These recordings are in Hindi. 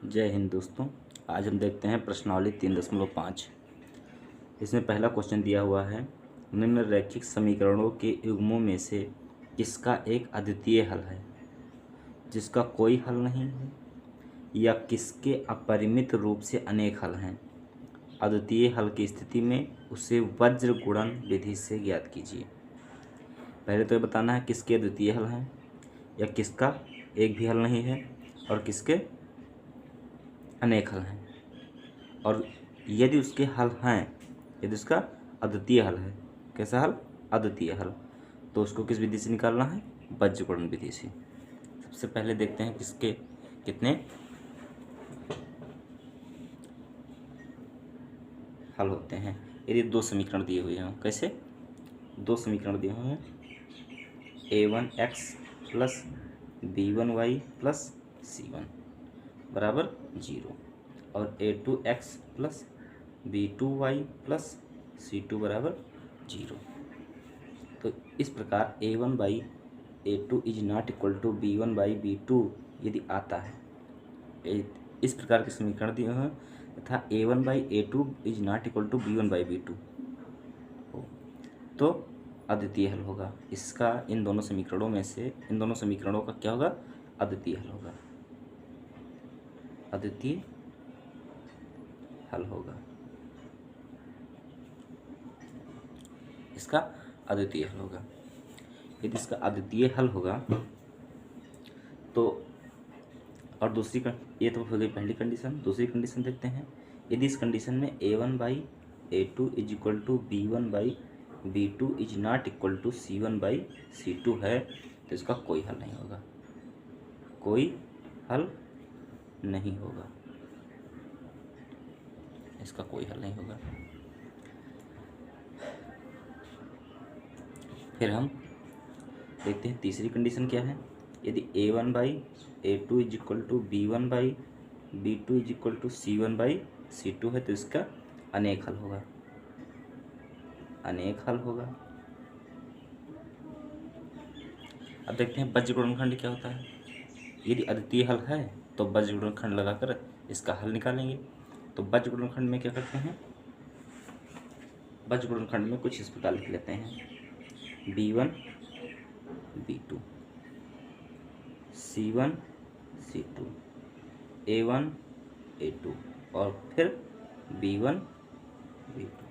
जय हिंद दोस्तों। आज हम देखते हैं प्रश्नावली 3.5। इसमें पहला क्वेश्चन दिया हुआ है, निम्न रैखिक समीकरणों के युग्मों में से किसका एक अद्वितीय हल है जिसका कोई हल नहीं है, या किसके अपरिमित रूप से अनेक हल हैं। अद्वितीय हल की स्थिति में उसे वज्र गुणन विधि से ज्ञात कीजिए। पहले तो ये बताना है किसके अद्वितीय हल हैं, या किसका एक भी हल नहीं है, और किसके अनेक हल हैं। और यदि उसके हल हैं, यदि उसका अद्वितीय हल है, कैसा हल, अद्वितीय हल, तो उसको किस विधि से निकालना है, वज्रगुणन विधि से। सबसे पहले देखते हैं किसके कितने हल होते हैं। यदि दो समीकरण दिए हुए हैं, कैसे दो समीकरण दिए हुए हैं, a1x plus b1y plus c1 बराबर 0 और a2x plus b2y plus c2 बराबर 0। तो इस प्रकार a1/a2 is not equal to b1/b2 यदि आता है, इस प्रकार के समीकरण दिए हैं, तथा a1/a2 is not equal to b1/b2 तो अद्वितीय हल होगा इसका। इन दोनों समीकरणों में से, इन दोनों समीकरणों का क्या होगा, अद्वितीय हल होगा, अद्वितीय हल होगा इसका, अद्वितीय हल होगा। यदि इसका अद्वितीय हल होगा तो, और दूसरी ये तो हो गई पहली कंडीशन। दूसरी कंडीशन देखते हैं, यदि इस कंडीशन में a1/a2 is equal to b1/b2 is not equal to c1/c2 है, तो इसका कोई हल नहीं होगा, कोई हल नहीं होगा, इसका कोई हल नहीं होगा। फिर हम देखते हैं तीसरी कंडीशन क्या है। यदि a1/a2 is equal to b1/b2 is equal to c1/c2 है, तो इसका अनेक हल होगा, अनेक हल होगा। अब देखते हैं वज्र गुणनखंड क्या होता है। यदि अद्वितीय हल है तो वज्र गुणनखंड लगाकर इसका हल निकालेंगे। तो वज्र गुणनखंड में क्या करते हैं, वज्र गुणनखंड में कुछ इस प्रकार लिख लेते हैं, b1b2 c1c2 a1a2 और फिर b1b2।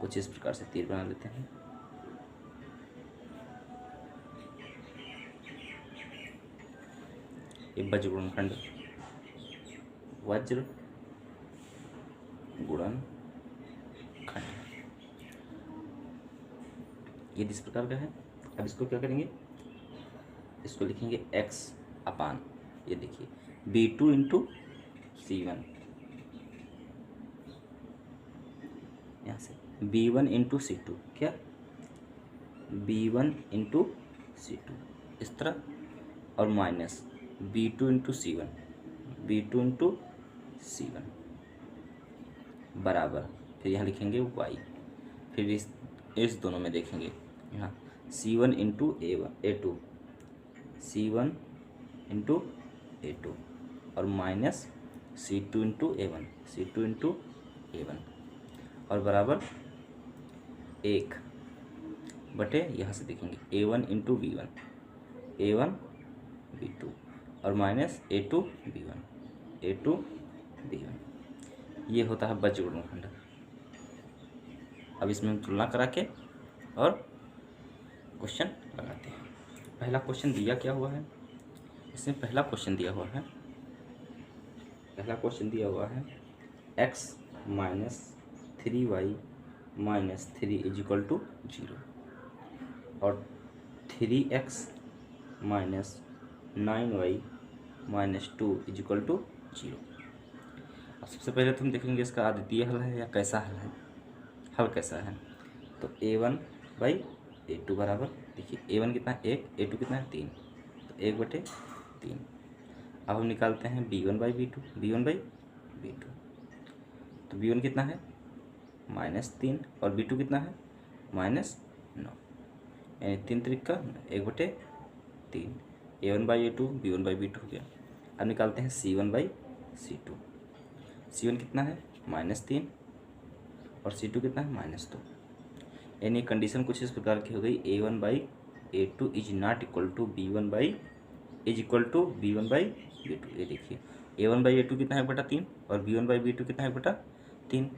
कुछ इस प्रकार से तीर बना लेते हैं। ये वज्र गुणनखंड, वज्र गुणनखंड ये इस प्रकार का है। अब इसको क्या करेंगे, इसको लिखेंगे x अपान, ये देखिए b2 इंटू c1, यहाँ से b1 इंटू c2, क्या b1 इंटू c2 इस तरह, और minus b2 into c1, b2 into c1 बराबर, फिर यहाँ लिखेंगे y। फिर इस दोनों में देखेंगे, यहाँ c1 into a2, c1 into a2 और minus c2 into a1, c2 into a1 और बराबर 1 बटे, यहाँ से देखेंगे a1 into b1, a1 b2 और minus a2 b1, a2 b1। ये होता है वज्र गुणनखंड। अब इसमें हम तुलना करा के और क्वेश्चन लगाते हैं। पहला क्वेश्चन दिया क्या हुआ है, इसमें पहला क्वेश्चन दिया हुआ है, पहला क्वेश्चन दिया हुआ है x minus 3y minus 3 is equal to 0 और 3x minus 9y minus 2 is equal to 0। अब सबसे पहले तो हम देखेंगे इसका अद्वितीय हल है या कैसा हल है, हल कैसा है। तो a1/a2 बराबर, देखिए a1 कितना है 1, a2 कितना है 3, तो 1/3। अब हम निकालते हैं b1/b2, b1/b2, तो b1 कितना है -3 और b2 कितना है -9, यानी 3 त्रिक का 1/3, a1/a2 b1/b2 हो गया। अब निकालते हैं C1/C2। C1 कितना है -3 और C2 कितना है -2। यानी कंडीशन कुछ इस प्रकार की हो गई, A1/A2 is not equal to B1/B2। ये देखिए A1/A2 कितना है 1/3 और B1/B2 कितना है 1/3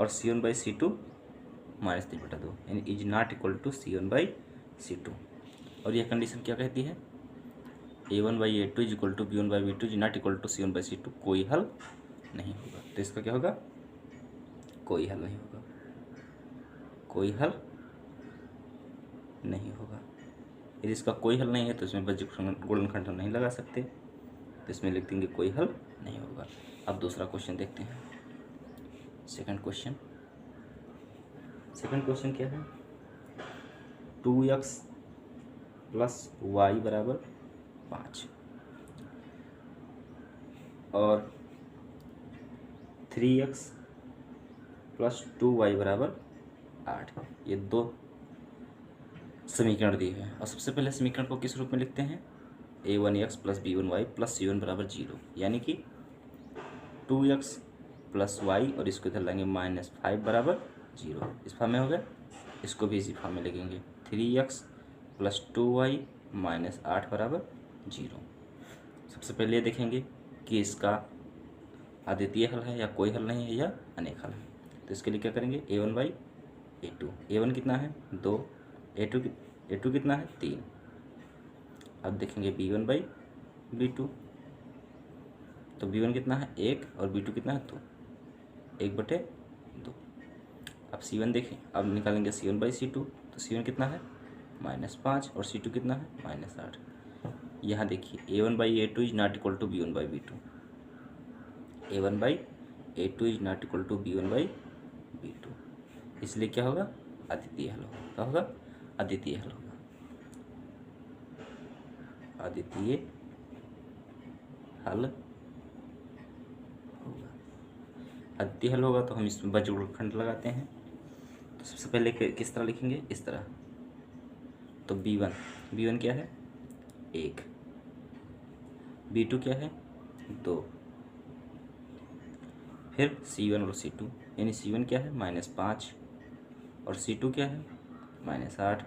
और C1/C2 -3/2, यानी is not equal to C1/C2। और यह कंडीशन क्या कहती है, A1/A2 is equal to B1/B2 is not equal to C1/C2, कोई हल नहीं होगा। तो इसका क्या होगा, कोई हल नहीं होगा, कोई हल नहीं होगा। यदि इसका कोई हल नहीं है तो इसमें बीजगणित गुणनखंड हम नहीं लगा सकते, तो इसमें लिख देंगे कोई हल नहीं होगा। अब दूसरा क्वेश्चन देखते हैं, सेकंड क्वेश्चन क्या है, 2x + y = 5 और 3x + 2y = 8, ये दो समीकरण दिए हैं। और सबसे पहले समीकरण को किस रूप में लिखते हैं, a1x + b1y + c1 = 0, यानी कि 2x + y और इसको इधर लाएंगे -5 = 0, इस फॉर्म में हो गया। इसको भी इसी फॉर्म में लिखेंगे 3x + 2y - 8 = 0। सबसे पहले देखेंगे कि इसका अद्वितीय हल है या कोई हल नहीं है या अनेक हल है। तो इसके लिए क्या करेंगे, A1/A2, A1 कितना है 2, A2 कितना है 3। अब देखेंगे B1/B2, तो B1 कितना है 1 और B2 कितना है 2, 1/2। अब C1 देखें, अब निकालेंगे C1/C2, तो C1 कितना है -5 और C2 कितना है -8। यहाँ देखिए A1/A2 is not equal to B1/B2, A1/A2 is not equal to B1/B2, इसलिए क्या होगा, अद्वितीय हल होगा। क्या होगा, अद्वितीय हल होगा, अद्वितीय हल होगा। अद्वितीय हल होगा तो हम इसमें बीजगणित लगाते हैं। तो सबसे पहले किस तरह लिखेंगे, इस तरह। तो B1 क्या है 1, B2 क्या है 2, फिर C1 और C2, यानी C1 क्या है -5 और C2 क्या है -8,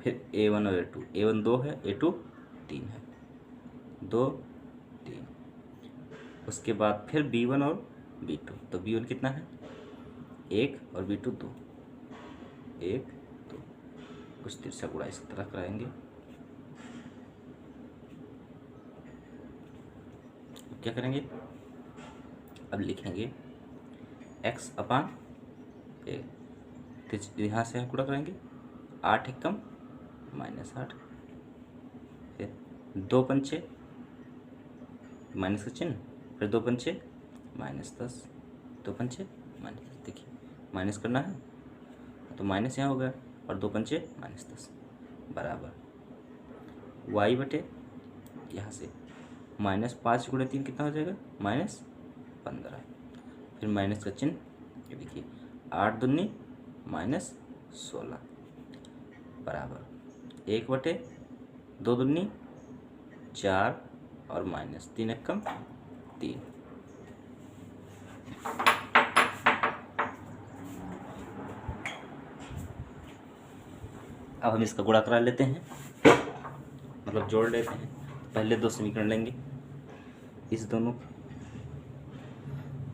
फिर A1 और A2, A1 2 है, A2 3 है, 2 3। उसके बाद फिर B1 और B2, तो B1 कितना है 1 और B2 2, 1 2। कुछ तिरछा गुणा इस तरह कराएंगे। क्या करेंगे, अब लिखेंगे x/a, यहाँ से हम गुणा करेंगे 8 एकम -8, फिर 2 पंचे माइनस का चिन्ह, फिर 2 पंचे -10, 2 पंचे -10। देखिए माइनस करना है तो माइनस यहाँ हो गया और 2 पंचे -10 बराबर y/, यहाँ से -5 × 3 कितना हो जाएगा -15, फिर माइनस का चिन्ह, ये देखिए 8 दूनी -16 बराबर 1/2 दूनी 4 और -3 एकम 3। अब हम इसका गुणा करा लेते हैं, मतलब जोड़ लेते हैं। पहले दो समीकरण लेंगे इस दोनों,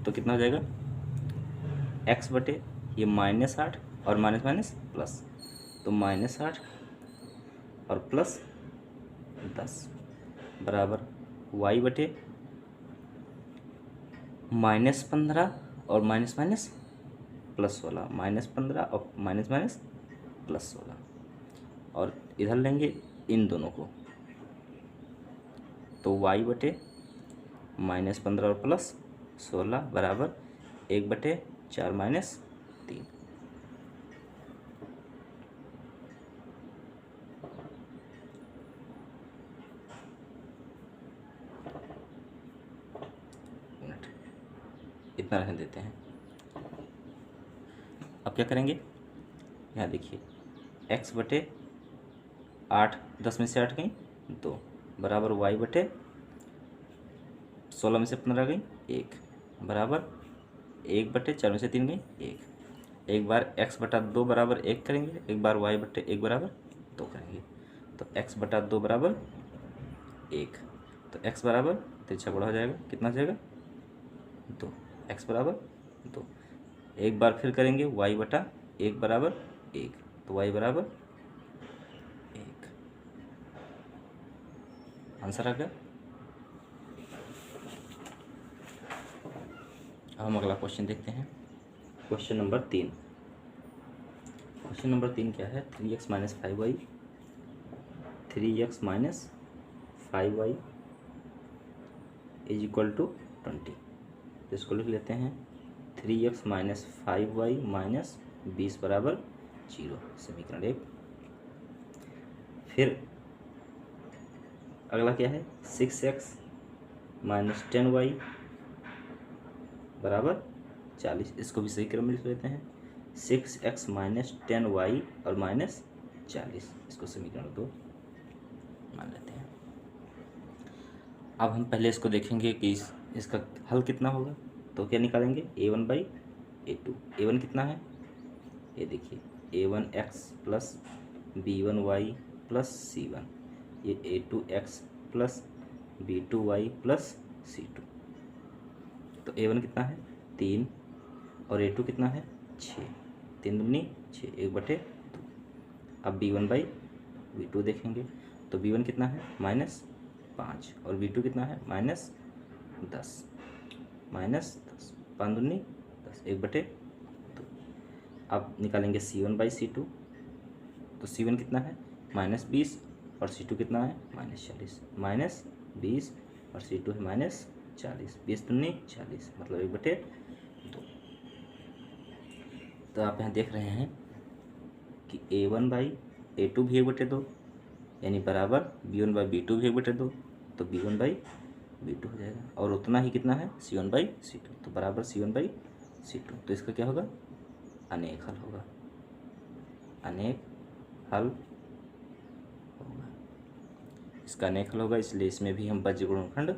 तो कितना हो जाएगा x/, ये -8 और माइनस प्लस, तो -8 और +10 बराबर y/, -15 और माइनस +16, -15 और माइनस +16। और इधर लेंगे इन दोनों को, तो y/, -15 और +16 बराबर 1/4 -3। इतना रहने देते हैं। अब क्या करेंगे, यहाँ देखिए x/8, 10 में से 8 गई 2, बराबर वाई बटे 16 में से 15 गई 1 बराबर 1 बटे 4 में से 3 गई 1। एक बार x बटा 2 बराबर 1 करेंगे, एक बार y बटे 1 बराबर 2 करेंगे। तो x बटा 2 बराबर 1, तो x बराबर तिरछा गुणा हो जाएगा, कितना हो जाएगा 2, x बराबर 2। एक बार फिर करेंगे y बटा 1 बराबर 1, तो y बराबर 1। आंसर आ गया। अब हम अगला क्वेश्चन देखते हैं। Question number 3। क्वेश्चन नंबर 3 क्या है? 3x minus 5y 3x minus 5y is equal to 20। तो इसको लिख लेते हैं 3x माइनस 5y माइनस 20 बराबर 0, समीकरण 1। फिर अगला क्या है? 6x माइनस 10y बराबर 40। इसको भी सही क्रम में लिख लेते हैं 6x माइनस 10y और माइनस 40, इसको समीकरण 2 मान लेते हैं। अब हम पहले इसको देखेंगे कि इसका हल कितना होगा। तो क्या निकालेंगे? a1 by a2। a1 कितना है? ये देखिए a1x plus b1y plus c1, ये a2x plus b2y plus c2। तो a1 कितना है? 3 और a2 कितना है? 6, 3 दूनी 6, 1 बटे 2। अब b1 बाई b2 देखेंगे तो b1 कितना है? माइनस 5 और b2 कितना है? माइनस 10, माइनस 10, 5 दूनी 10, 1 बटे 2। अब निकालेंगे c1 बाई c2, तो c1 कितना है? माइनस 20 और c2 कितना है? माइनस 40, माइनस 20 और c2 है माइनस 40, 20 दूनी 40, मतलब 1 बटे 2। तो आप यहाँ देख रहे हैं कि a1 बाई a2 भी 1 बटे 2, यानी बराबर b1 बाई b2 भी 1 बटे 2, तो b1 बाई b2 हो जाएगा। और उतना ही कितना है? c1 बाई c2, तो बराबर c1 बाई c2। तो इसका क्या होगा? अनेक हल होगा, अनेक हल होगा। इसका अनेक हल होगा, इसलिए इसमें भी हम बज्र गुणनखंड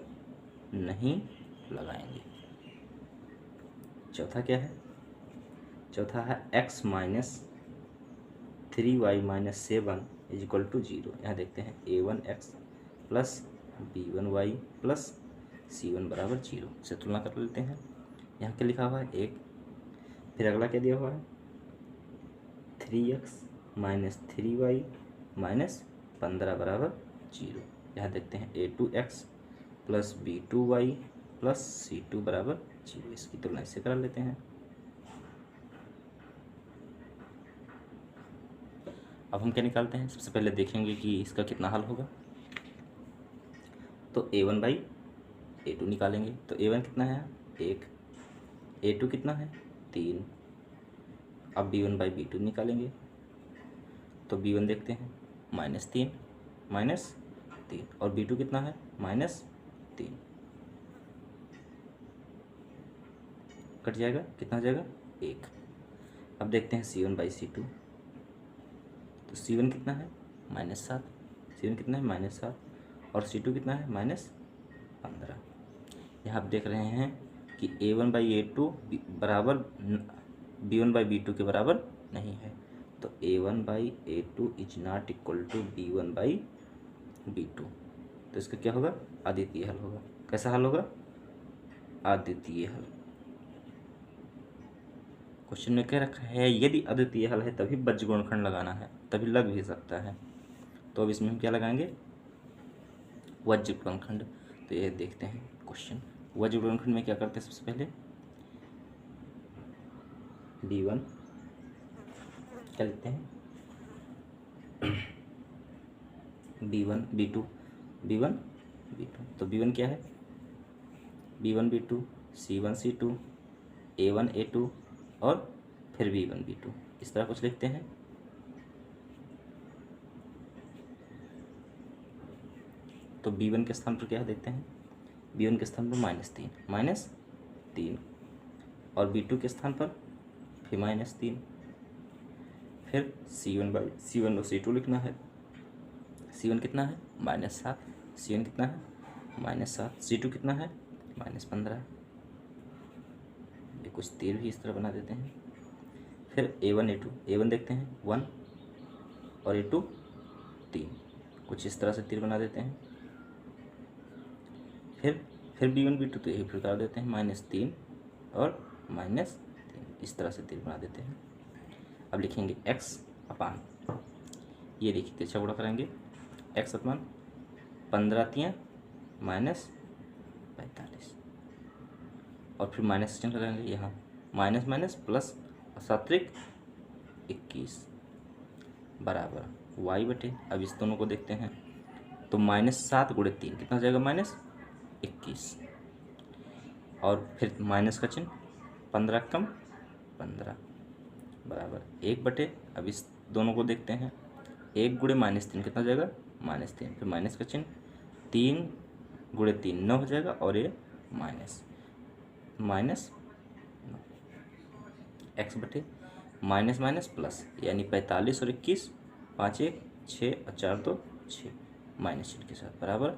नहीं लगाएंगे। चौथा क्या है? चौथा है x minus 3y minus 7 is equal to 0। यहाँ देखते हैं a1x plus b1y plus c1 बराबर 0 से तुलना कर लेते हैं। यहाँ क्या लिखा हुआ है? 1। फिर अगला क्या दिया हुआ है? 3x माइनस 3y माइनस 15 बराबर 0। यहाँ देखते हैं a2x plus b2y plus c2 बराबर 0। इसकी तुलना इससे करा लेते हैं। अब हम क्या निकालते हैं? सबसे पहले देखेंगे कि इसका कितना हल होगा। तो a1 बाई a2 निकालेंगे, तो a1 कितना है? 1, a2 कितना है? 3। अब b1 बाई b2 निकालेंगे, तो b1 देखते हैं माइनस 3, माइनस 3, और b2 कितना है? माइनस 3। कट जाएगा, कितना हो जाएगा? 1। अब देखते हैं c1 बाई c2, तो c1 कितना है? माइनस 7, c1 कितना है? माइनस 7, और c2 कितना है? माइनस 15। यहाँ आप देख रहे हैं कि a1 बाई a2 बराबर b1 बाई b2 के बराबर नहीं है, तो a1 by a2 is not equal to b1 by b2। तो इसका क्या होगा? अद्वितीय हल होगा। कैसा हल होगा? अद्वितीय हल। क्वेश्चन में कह रखा है यदि अद्वितीय हल है तभी बज्र गुणनखंड लगाना है, तभी लग भी सकता है। तो अब इसमें हम क्या लगाएंगे? वज्र गुणनखंड। तो ये देखते हैं क्वेश्चन। वज्र गुणनखंड में क्या करते हैं? सबसे पहले b1 क्या लिखते हैं? b1 b2 b1 b2। तो b1 क्या है? b1 b2 c1 c2 a1 a2 और फिर b1 b2, इस तरह कुछ लिखते हैं। तो b1 के स्थान पर क्या देखते हैं? b1 के स्थान पर माइनस 3 और b2 के स्थान पर फिर माइनस 3। फिर c1 बाई c1 और c2 लिखना है। c1 कितना है? माइनस 7 C1 कितना है -7, C2 कितना है -15। ये कुछ तीर भी इस तरह बना देते हैं। फिर A1 A2, A1 देखते हैं 1 और A2 3, कुछ इस तरह से तीर बना देते हैं। फिर B1 B2 तो यही फिर उतार देते हैं -3 और -3, इस तरह से तीर बना देते हैं। अब लिखेंगे x अपान, ये देखिए तिरछा गुणा करेंगे, x अपान 15 तियाँ -45 और फिर माइनस चिन्ह लगाएंगे यहाँ, माइनस माइनस प्लस और 7 21 बराबर y बटे, अब इस दोनों को देखते हैं तो -7 × 3 कितना हो जाएगा -21 और फिर माइनस का चिन्ह, 15 कम 15 बराबर 1 बटे, अब इस दोनों को देखते हैं 1 × -3 कितना हो जाएगा -3, फिर माइनस का चिन्ह, 3 × 3 9 हो जाएगा और ये माइनस x बटे माइनस माइनस प्लस, यानी 45 और 21, 5 1 6 और 4 2 6 माइनस चिन्ह के साथ बराबर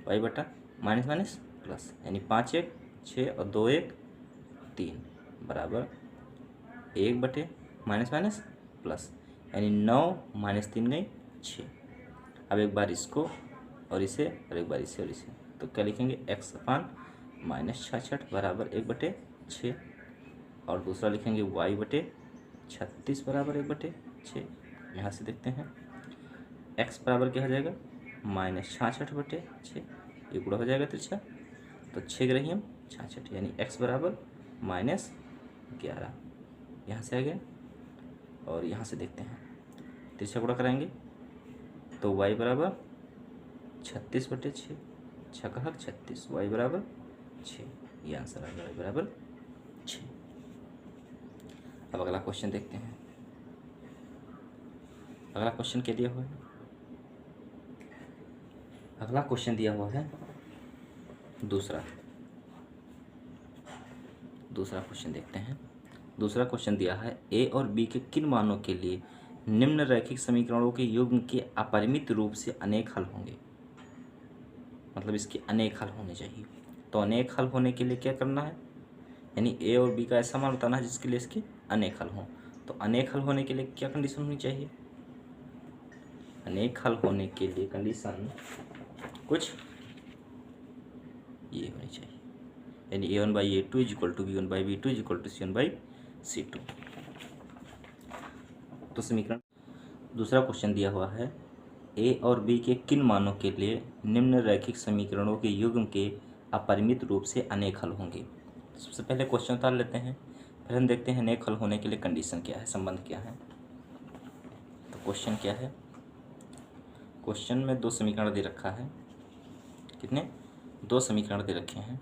y बटा माइनस माइनस प्लस, यानी 5 1 6 और 2 1 3 बराबर 1 बटे माइनस माइनस प्लस, यानी 9 -3 गई 6। अब एक बार इसको और इसे और एक बार इसे और इसे, तो क्या लिखेंगे x अपान -66 बराबर 1 बटे 6 और दूसरा लिखेंगे y बटे 36 बराबर 1 बटे 6। यहाँ से देखते हैं x बराबर क्या हो जाएगा -66 बटे 6, ये गुणा हो जाएगा तिरछा, तो 6 ग्रही हम 66, यानी x बराबर -11, यहाँ से आ गया। और यहाँ से देखते हैं तिरछा गुणा कराएंगे तो y बराबर 36 बटे 6, 6 का हक 36, y बराबर 6, ये आंसर आ गया y बराबर 6। अब अगला क्वेश्चन देखते हैं। अगला क्वेश्चन क्या दिया हुआ है, अगला क्वेश्चन दिया हुआ है दूसरा क्वेश्चन देखते हैं। दूसरा क्वेश्चन दिया है a और b के किन मानों के लिए निम्न रैखिक समीकरणों के युग्म के अपरिमित रूप से अनेक हल होंगे, मतलब इसके अनेक हल होने चाहिए। तो अनेक हल होने के लिए क्या करना है, यानी a और b का ऐसा मान बताना है जिसके लिए इसके अनेक हल हों। तो अनेक हल होने के लिए क्या कंडीशन होनी चाहिए, अनेक हल होने के लिए कंडीशन कुछ ये होनी चाहिए, यानी a1/a2 = b1/b2 = c1/c2। तो समीकरण दूसरा क्वेश्चन दिया हुआ है a और b के किन मानों के लिए निम्न रैखिक समीकरणों के युग्म के अपरिमित रूप से अनेक हल होंगे। सबसे पहले क्वेश्चन उतार लेते हैं, फिर हम देखते हैं अनेक हल होने के लिए कंडीशन क्या है, संबंध क्या है। तो क्वेश्चन क्या है, क्वेश्चन में 2 समीकरण दे रखा है, कितने 2 समीकरण दे रखे हैं।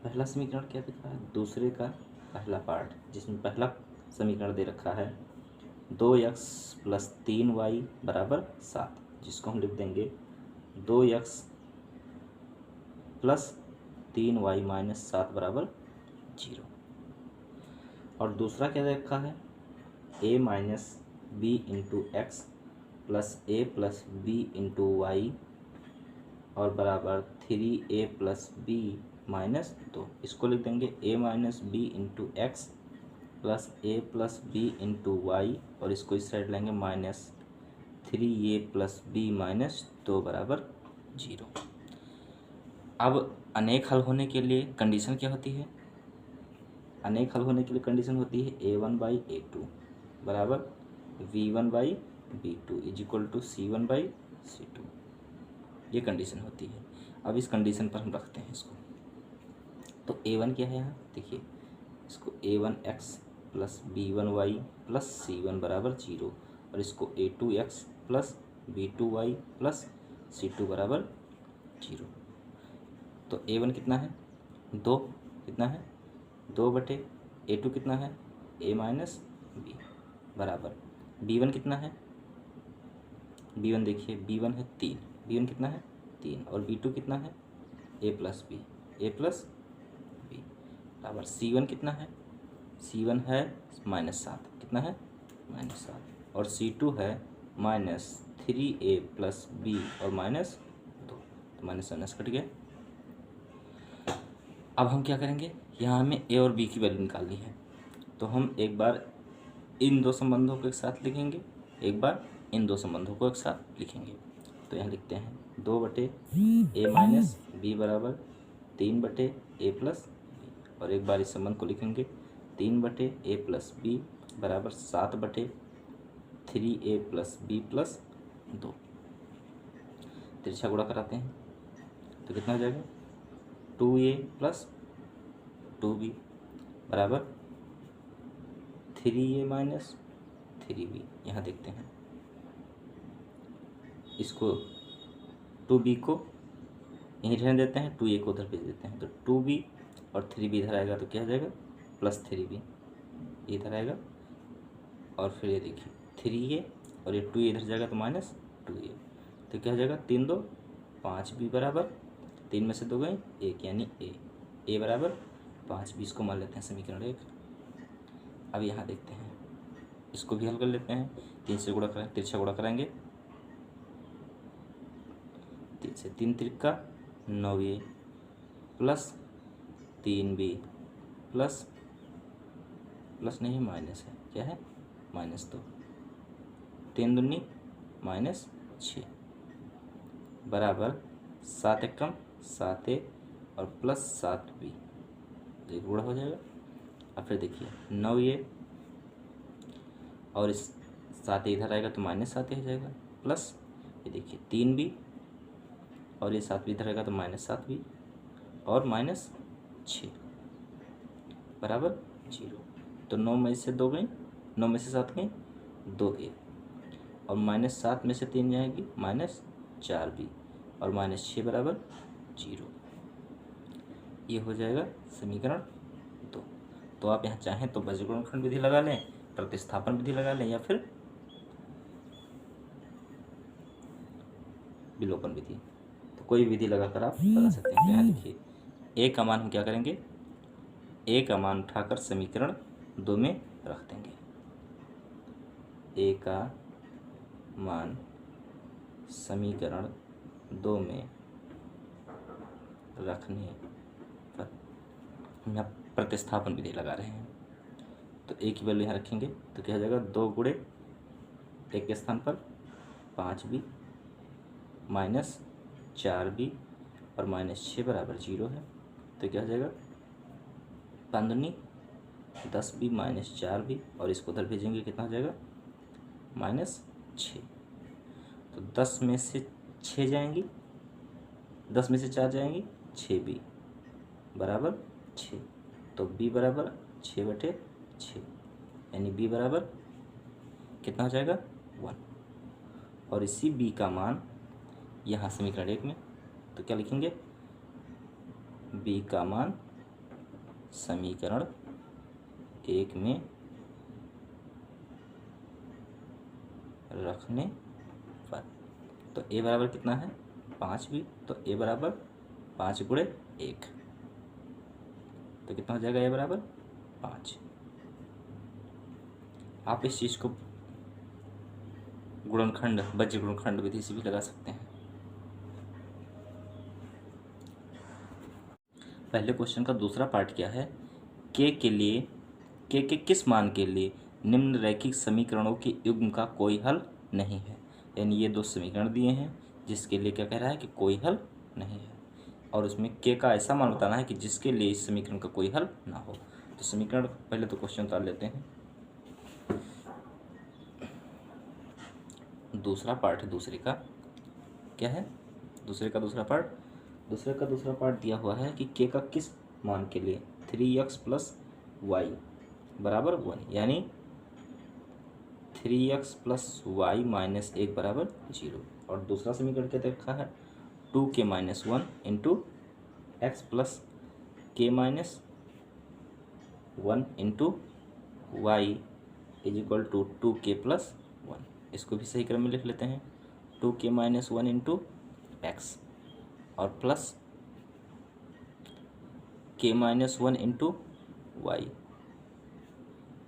पहला समीकरण क्या दिख रहा है, दूसरे का पहला पार्ट, जिसमें पहला समीकरण दे रखा है 2x + 3y = 7, जिसको हम लिख देंगे 2x + 3y - 7 = 0। और दूसरा क्या दे रखा है a - b × x + a + b × y और बराबर 3a + b - 2, इसको लिख देंगे a - b × x + a + b × y और इसको इस साइड लेंगे -3a + b - 2 = 0। अब अनेक हल होने के लिए कंडीशन क्या होती है, अनेक हल होने के लिए कंडीशन होती है a1/a2 बराबर v1/v2 = c1/c2, ये कंडीशन होती है। अब इस कंडीशन पर हम रखते हैं इसको, तो a1 क्या है यहाँ देखिए, इसको a1x + b1y + c1 = 0 और इसको a2x + b2y + c2 = 0। तो a1 कितना है 2, कितना है 2 बटे a2 कितना है a - b बराबर b1 कितना है, b1 देखिए b1 है 3, b1 कितना है 3 और b2 कितना है a + b बराबर c1 कितना है, c1 है -7, कितना है -7 और c2 है -3 3a प्लस बी और माइनस 2, तो माइनस माइनस कट गया। अब हम क्या करेंगे, यहाँ हमें ए और बी की वैल्यू निकालनी है, तो हम एक बार इन दो संबंधों को एक साथ लिखेंगे, एक बार इन दो संबंधों को एक साथ लिखेंगे। तो यहाँ लिखते हैं 2/a माइनस बी बराबर 3/a प्लस बी, और एक बार इस संबंध को लिखेंगे 3/a प्लस बी बराबर 7/3a प्लस बी प्लस 2। तिरछा गुणा कराते हैं तो कितना हो जाएगा, 2a प्लस 2b बराबर 3a माइनस 3b। यहाँ देखते हैं, इसको 2b को यहीं रहने देते हैं, 2a को उधर भेज देते हैं, तो 2b और 3b इधर आएगा तो क्या हो जाएगा, प्लस 3b इधर आएगा, और फिर ये देखिए 3a और ये 2a इधर जाएगा तो माइनस 2a, तो क्या हो जाएगा 3 2 5b बराबर 3 में से 2 गए 1 यानी a बराबर 5b। इसको मान लेते हैं समीकरण 1। अब यहाँ देखते हैं, इसको भी हल कर लेते हैं, 3 से गुणा करें, तिरछा गुणा कराएंगे, 3 से 3 Trika 9a plus 3b plus नहीं माइनस है, क्या है -2, 3 दूनी -6 बराबर 7 एकम 7a और प्लस 7b, तो एक गुणा हो जाएगा। अब फिर देखिए 9a और इस 7a इधर आएगा तो -7a हो जाएगा, प्लस ये देखिए 3b और ये 7b इधर आएगा तो -7b और -6 बराबर 0। तो 9 में से 2 गई, 9 में से 7 गई 2a, और -7 में से 3 जाएगी -4b और -6 बराबर 0। ये हो जाएगा समीकरण 2। तो आप यहाँ चाहें तो बीजगुणनखंड विधि लगा लें, प्रतिस्थापन विधि लगा लें, या फिर विलोपन विधि, तो कोई विधि लगाकर आप लगा सकते हैं। तो यहाँ देखिए a का मान हम क्या करेंगे, a का मान उठाकर समीकरण 2 में रख देंगे। a का मान समीकरण 2 में रखने पर हम यहाँ प्रतिस्थापन विधि लगा रहे हैं, तो a की वैल्यू यहाँ रखेंगे तो क्या हो जाएगा, 2 गुणे 1 के स्थान पर 5b -4b और -6 बराबर 0 है, तो क्या हो जाएगा 5 दूनी 10b -4b, और इसको उधर भेजेंगे कितना हो जाएगा -6। तो 10 में से 6 जाएंगी, 10 में से 4 जाएंगी 6b बराबर 6, तो b बराबर 6/6 यानी b बराबर कितना हो जाएगा 1। और इसी b का मान यहाँ समीकरण 1 में, तो क्या लिखेंगे, b का मान समीकरण 1 में रखने पर, तो a बराबर कितना है 5b, तो a बराबर 5 गुणे 1, तो कितना हो जाएगा a बराबर 5। आप इस चीज़ को गुणनखंड बीजगुणनखंड विधि से भी लगा सकते हैं। पहले क्वेश्चन का दूसरा पार्ट क्या है, k के किस मान के लिए निम्न रैखिक समीकरणों के युग्म का कोई हल नहीं है। यानी ये 2 समीकरण दिए हैं जिसके लिए क्या कह रहा है कि कोई हल नहीं है, और उसमें k का ऐसा मान बताना है कि जिसके लिए इस समीकरण का कोई हल ना हो। तो समीकरण पहले तो क्वेश्चन उतार लेते हैं। दूसरा पार्ट है दूसरे का, क्या है दूसरे का दूसरा पार्ट, दिया हुआ है कि k का किस मान के लिए 3x + y बराबर 1, यानी 3x + y - 1 बराबर 0। और दूसरा समीकरण क्या देखा है, 2k - 1 × x + k - 1 × y = 2k + 1। इसको भी सही क्रम में लिख लेते हैं, 2k - 1 × x और प्लस k - 1 × y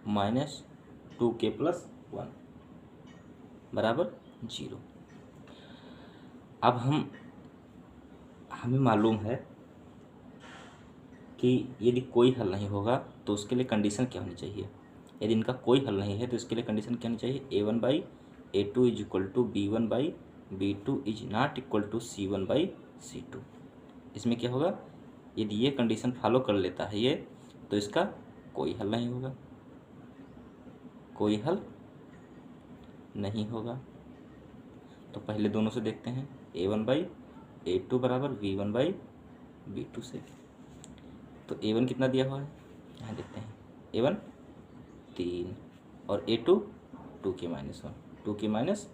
-2k + 1 बराबर 0। अब हमें मालूम है कि यदि कोई हल नहीं होगा तो उसके लिए कंडीशन क्या होनी चाहिए। यदि इनका कोई हल नहीं है तो इसके लिए कंडीशन क्या होनी चाहिए, A1/A2 is equal to B1/B2 is not equal to C1/C2। इसमें क्या होगा, यदि ये कंडीशन फॉलो कर लेता है ये, तो इसका कोई हल नहीं होगा, कोई हल नहीं होगा। तो पहले दोनों से देखते हैं, A1/A2 बराबर B1/B2 से। तो A1 कितना दिया हुआ है, यहाँ देखते हैं, A1 3 और A2 2k-1 2k-1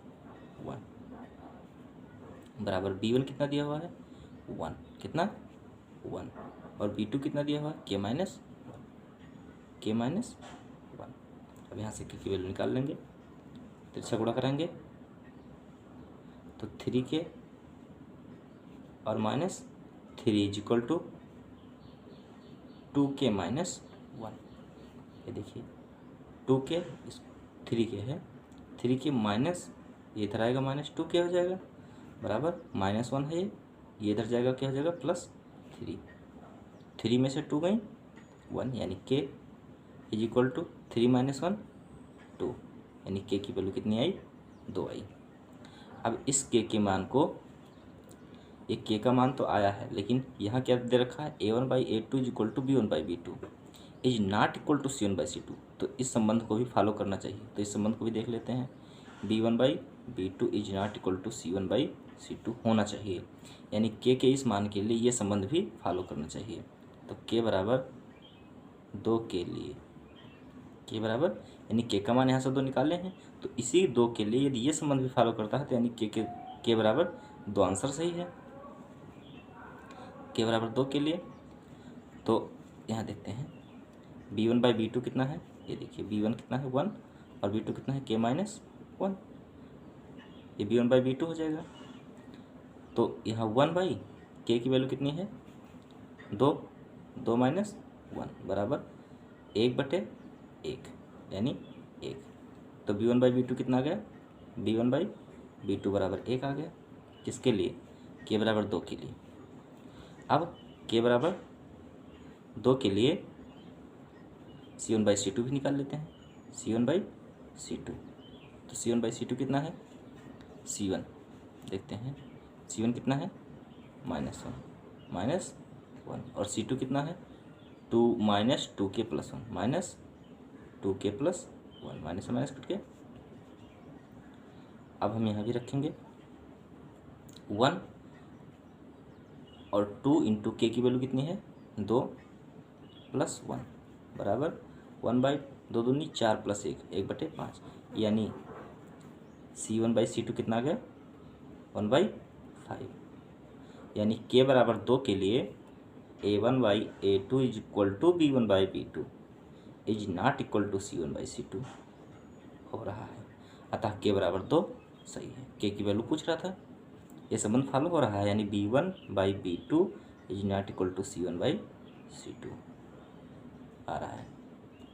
बराबर B1 कितना दिया हुआ है 1, कितना 1, और B2 कितना दिया हुआ है k-1। अब यहाँ से k की वैल्यू निकाल लेंगे, तिरछा गुणा कराएंगे तो 3k और -3 इज इक्वल टू 2k-1। ये देखिए 2k 3k है, 3k माइनस ये इधर आएगा -2k हो जाएगा, बराबर -1 है ये इधर जाएगा, क्या हो जाएगा +3, 3 में से 2 गई 1, यानी k इज इक्वल टू 3 - 1 2, यानी k की वैल्यू कितनी आई 2 आई। अब इस k के मान को, ये k का मान तो आया है लेकिन यहाँ क्या दे रखा है, A1/A2 is equal to B1/B2 is not equal to C1/C2। तो इस संबंध को भी फॉलो करना चाहिए, तो इस संबंध को भी देख लेते हैं, B1/B2 is not equal to C1/C2 होना चाहिए, यानी k के इस मान के लिए ये संबंध भी फॉलो करना चाहिए। तो k बराबर 2 के लिए, k बराबर, यानी k का मान यहाँ से 2 निकाले हैं, तो इसी 2 के लिए यदि ये संबंध भी फॉलो करता है तो यानी k बराबर 2 आंसर सही है, k बराबर 2 के लिए। तो यहाँ देखते हैं B1/B2 कितना है, ये देखिए B1 कितना है 1 और B2 कितना है k-1, ये B1/B2 हो जाएगा। तो यहाँ 1/k की वैल्यू कितनी है 2, 2 - 1 बराबर 1/1, यानी 1। तो B1/B2 कितना आ गया, B1/B2 बराबर 1 आ गया, किसके लिए, k बराबर 2 के लिए। अब k बराबर 2 के लिए C1/C2 भी निकाल लेते हैं, C1/C2। तो C1/C2 कितना है, C1 देखते हैं, C1 कितना है -1 और C2 कितना है 2 - 2k+1 -2k+1 minus minus cut के। अब हम यहाँ भी रखेंगे 1 और 2 इंटू k की वैल्यू कितनी है 2 + 1 बराबर 1/2 दूनी 4 + 1 1/5, यानी C1/C2 कितना आ गया 1/5, यानी k बराबर 2 के लिए A1/A2 is equal to B1/B2 is not equal to C1/C2 हो रहा है। अतः k बराबर 2 सही है, k की वैल्यू पूछ रहा था, ये संबंध फॉलो हो रहा है, यानी B1/B2 is not equal to C1/C2 आ रहा है।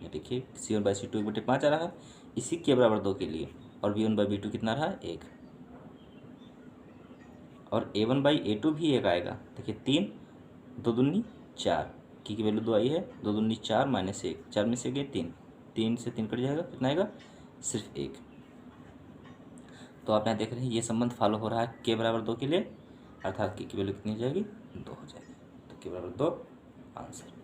ये देखिए C1/C2 1/5 आ रहा है, इसी k बराबर 2 के लिए, और B1/B2 कितना रहा 1, और A1/A2 भी 1 आएगा। देखिए 3 2 दूनी 4 की वैल्यू 2 आई है, 2 दूनी 4 - 1 4 में से गए 3 3 से 3 कट जाएगा, कितना आएगा सिर्फ 1। तो आप यहाँ देख रहे हैं ये संबंध फॉलो हो रहा है k बराबर 2 के लिए, अर्थात k की वैल्यू कितनी हो जाएगी 2 हो जाएगी। तो k बराबर 2 आंसर।